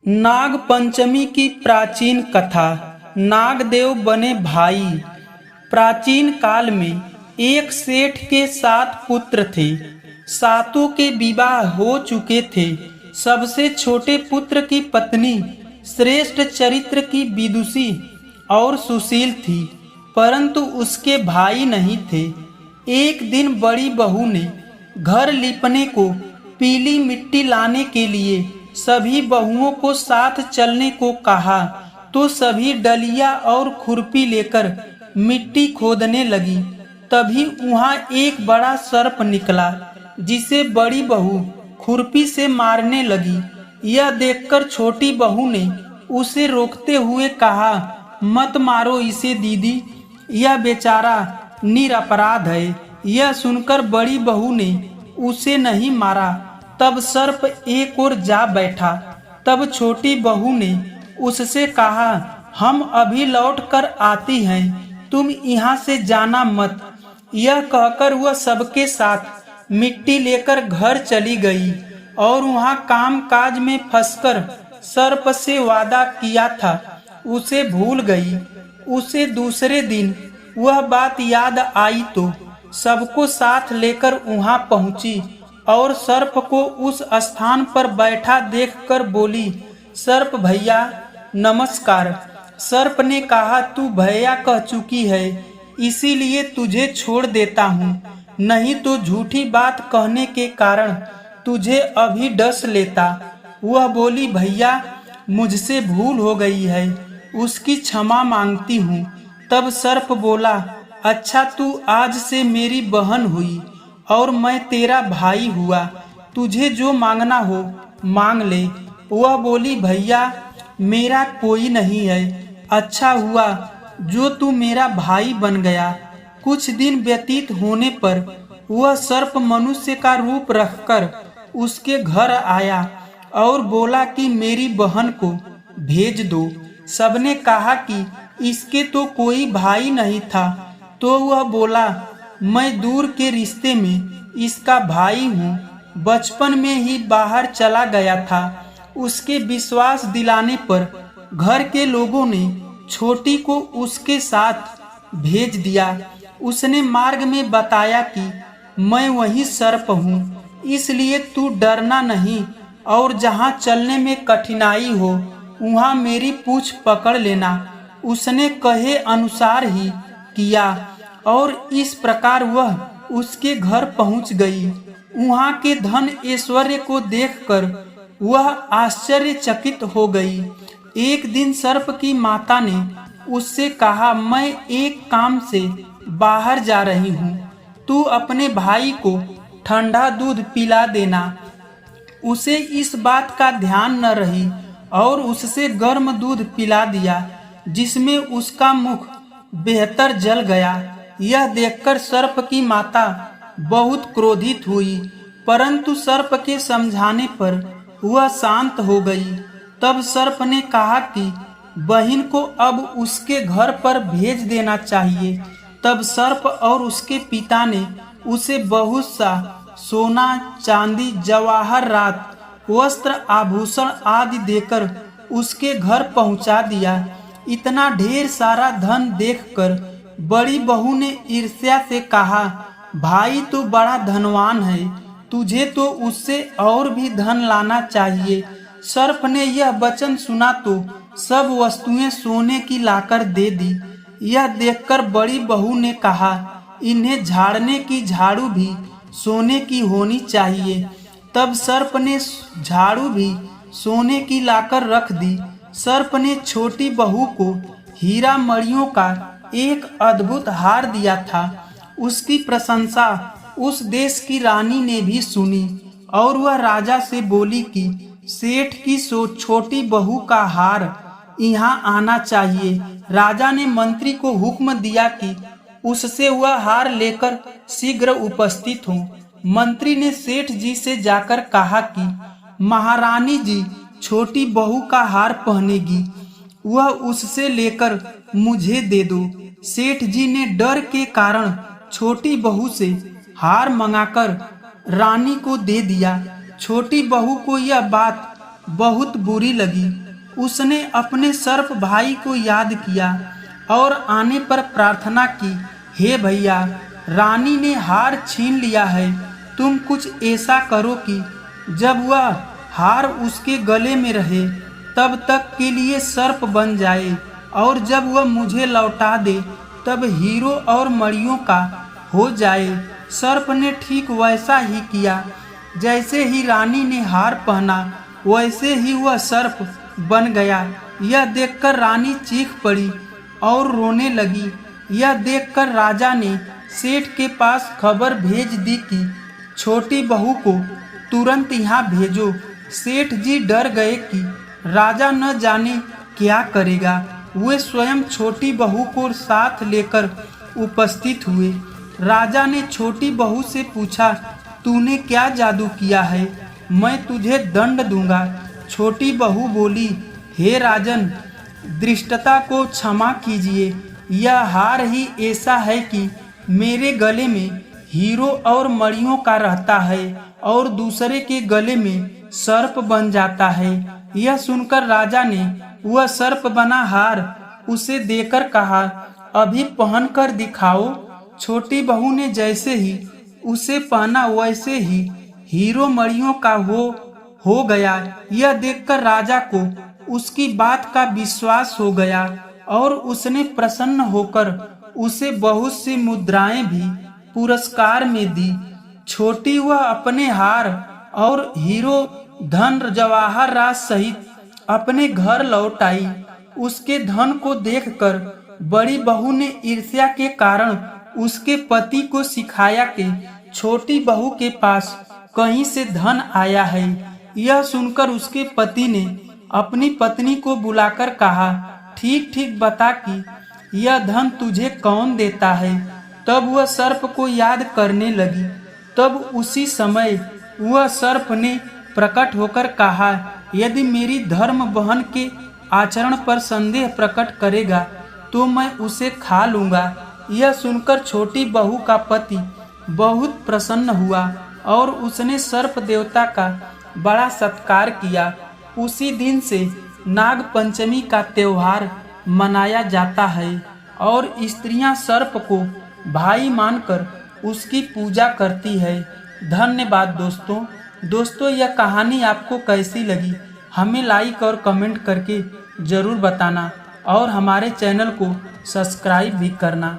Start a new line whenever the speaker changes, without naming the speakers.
नाग पंचमी की प्राचीन कथा। नागदेव बने भाई। प्राचीन काल में एक सेठ के 7 पुत्र थे। सातों के विवाह हो चुके थे। सबसे छोटे पुत्र की पत्नी श्रेष्ठ चरित्र की विदुषी और सुशील थी, परंतु उसके भाई नहीं थे। एक दिन बड़ी बहू ने घर लिपने को पीली मिट्टी लाने के लिए सभी बहुओं को साथ चलने को कहा, तो सभी डलिया और खुरपी लेकर मिट्टी खोदने लगी। तभी वहां एक बड़ा सर्प निकला, जिसे बड़ी बहू खुरपी से मारने लगी। यह देखकर छोटी बहू ने उसे रोकते हुए कहा, मत मारो इसे दीदी, यह बेचारा निरपराध है। यह सुनकर बड़ी बहू ने उसे नहीं मारा। तब सर्प एक ओर जा बैठा। तब छोटी बहू ने उससे कहा, हम अभी लौट कर आती हैं, तुम यहाँ से जाना मत। यह कहकर वह सबके साथ मिट्टी लेकर घर चली गई और वहाँ काम काज में फंसकर सर्प से वादा किया था उसे भूल गई। उसे दूसरे दिन वह बात याद आई तो सबको साथ लेकर वहाँ पहुँची और सर्प को उस स्थान पर बैठा देखकर बोली, सर्प भैया नमस्कार। सर्प ने कहा, तू भैया कह चुकी है, इसीलिए तुझे छोड़ देता हूँ, नहीं तो झूठी बात कहने के कारण तुझे अभी डस लेता। वह बोली, भैया मुझसे भूल हो गई है, उसकी क्षमा मांगती हूँ। तब सर्प बोला, अच्छा तू आज से मेरी बहन हुई और मैं तेरा भाई हुआ, तुझे जो मांगना हो मांग ले। वह बोली, भैया मेरा कोई नहीं है, अच्छा हुआ जो तू मेरा भाई बन गया। कुछ दिन व्यतीत होने पर वह सर्प मनुष्य का रूप रखकर उसके घर आया और बोला कि मेरी बहन को भेज दो। सबने कहा कि इसके तो कोई भाई नहीं था, तो वह बोला, मैं दूर के रिश्ते में इसका भाई हूँ, बचपन में ही बाहर चला गया था। उसके विश्वास दिलाने पर घर के लोगों ने छोटी को उसके साथ भेज दिया। उसने मार्ग में बताया कि मैं वही सर्प हूँ, इसलिए तू डरना नहीं और जहाँ चलने में कठिनाई हो वहाँ मेरी पूंछ पकड़ लेना। उसने कहे अनुसार ही किया और इस प्रकार वह उसके घर पहुंच गई। वहां के धन ऐश्वर्य को देखकर वह आश्चर्यचकित हो गई। एक दिन सर्प की माता ने उससे कहा, मैं एक काम से बाहर जा रही हूँ, तू अपने भाई को ठंडा दूध पिला देना। उसे इस बात का ध्यान न रही और उससे गर्म दूध पिला दिया, जिसमें उसका मुख बेहतर जल गया। यह देखकर सर्प की माता बहुत क्रोधित हुई, परंतु सर्प के समझाने पर वह शांत हो गई। तब सर्प ने कहा कि बहन को अब उसके घर पर भेज देना चाहिए। तब सर्प और उसके पिता ने उसे बहुत सा सोना, चांदी, जवाहरात, वस्त्र, आभूषण आदि देकर उसके घर पहुंचा दिया। इतना ढेर सारा धन देखकर बड़ी बहू ने ईर्ष्या से कहा, भाई तो बड़ा धनवान है, तुझे तो उससे और भी धन लाना चाहिए। सर्प ने यह वचन सुना तो सब वस्तुएं सोने की लाकर दे दी। यह देखकर बड़ी बहू ने कहा, इन्हें झाड़ने की झाड़ू भी सोने की होनी चाहिए। तब सर्प ने झाड़ू भी सोने की लाकर रख दी। सर्प ने छोटी बहू को हीरा मणियों का एक अद्भुत हार दिया था। उसकी प्रशंसा उस देश की रानी ने भी सुनी और वह राजा से बोली कि सेठ की छोटी बहू का हार यहाँ आना चाहिए। राजा ने मंत्री को हुक्म दिया कि उससे वह हार लेकर शीघ्र उपस्थित हो। मंत्री ने सेठ जी से जाकर कहा कि महारानी जी छोटी बहू का हार पहनेगी, वह उससे लेकर मुझे दे दो। सेठ जी ने डर के कारण छोटी बहू से हार मंगाकर रानी को दे दिया। छोटी बहू को यह बात बहुत बुरी लगी। उसने अपने सर्प भाई को याद किया और आने पर प्रार्थना की, हे भैया, रानी ने हार छीन लिया है, तुम कुछ ऐसा करो कि जब वह हार उसके गले में रहे तब तक के लिए सर्प बन जाए, और जब वह मुझे लौटा दे तब हीरो और मणियों का हो जाए। सर्प ने ठीक वैसा ही किया। जैसे ही रानी ने हार पहना वैसे ही वह सर्प बन गया। यह देखकर रानी चीख पड़ी और रोने लगी। यह देखकर राजा ने सेठ के पास खबर भेज दी कि छोटी बहू को तुरंत यहाँ भेजो। सेठ जी डर गए कि राजा न जाने क्या करेगा। वे स्वयं छोटी बहू को साथ लेकर उपस्थित हुए। राजा ने छोटी बहू से पूछा, तूने क्या जादू किया है? मैं तुझे दंड दूंगा। छोटी बहू बोली, हे राजन, दृष्टता को क्षमा कीजिए। यह हार ही ऐसा है कि मेरे गले में हीरो और मणियों का रहता है और दूसरे के गले में सर्प बन जाता है। यह सुनकर राजा ने वह सर्प बना हार उसे देकर कहा, अभी पहन कर दिखाओ। छोटी बहू ने जैसे ही उसे पहना वैसे ही हीरो मणियों का हो गया। यह देखकर राजा को उसकी बात का विश्वास हो गया और उसने प्रसन्न होकर उसे बहुत सी मुद्राएं भी पुरस्कार में दी। छोटी वह अपने हार और हीरो धन जवाहर राज सहित अपने घर लौट आई। उसके धन को देखकर बड़ी बहू ने ईर्ष्या के कारण उसके पति को सिखाया कि छोटी बहू के पास कहीं से धन आया है। यह सुनकर उसके पति ने अपनी पत्नी को बुलाकर कहा, ठीक ठीक बता कि यह धन तुझे कौन देता है। तब वह सर्प को याद करने लगी। तब उसी समय वह सर्प ने प्रकट होकर कहा, यदि मेरी धर्म बहन के आचरण पर संदेह प्रकट करेगा तो मैं उसे खा लूंगा। यह सुनकर छोटी बहू का पति बहुत प्रसन्न हुआ और उसने सर्प देवता का बड़ा सत्कार किया। उसी दिन से नाग पंचमी का त्योहार मनाया जाता है और स्त्रियां सर्प को भाई मानकर उसकी पूजा करती है। धन्यवाद दोस्तों, यह कहानी आपको कैसी लगी हमें लाइक और कमेंट करके ज़रूर बताना और हमारे चैनल को सब्सक्राइब भी करना।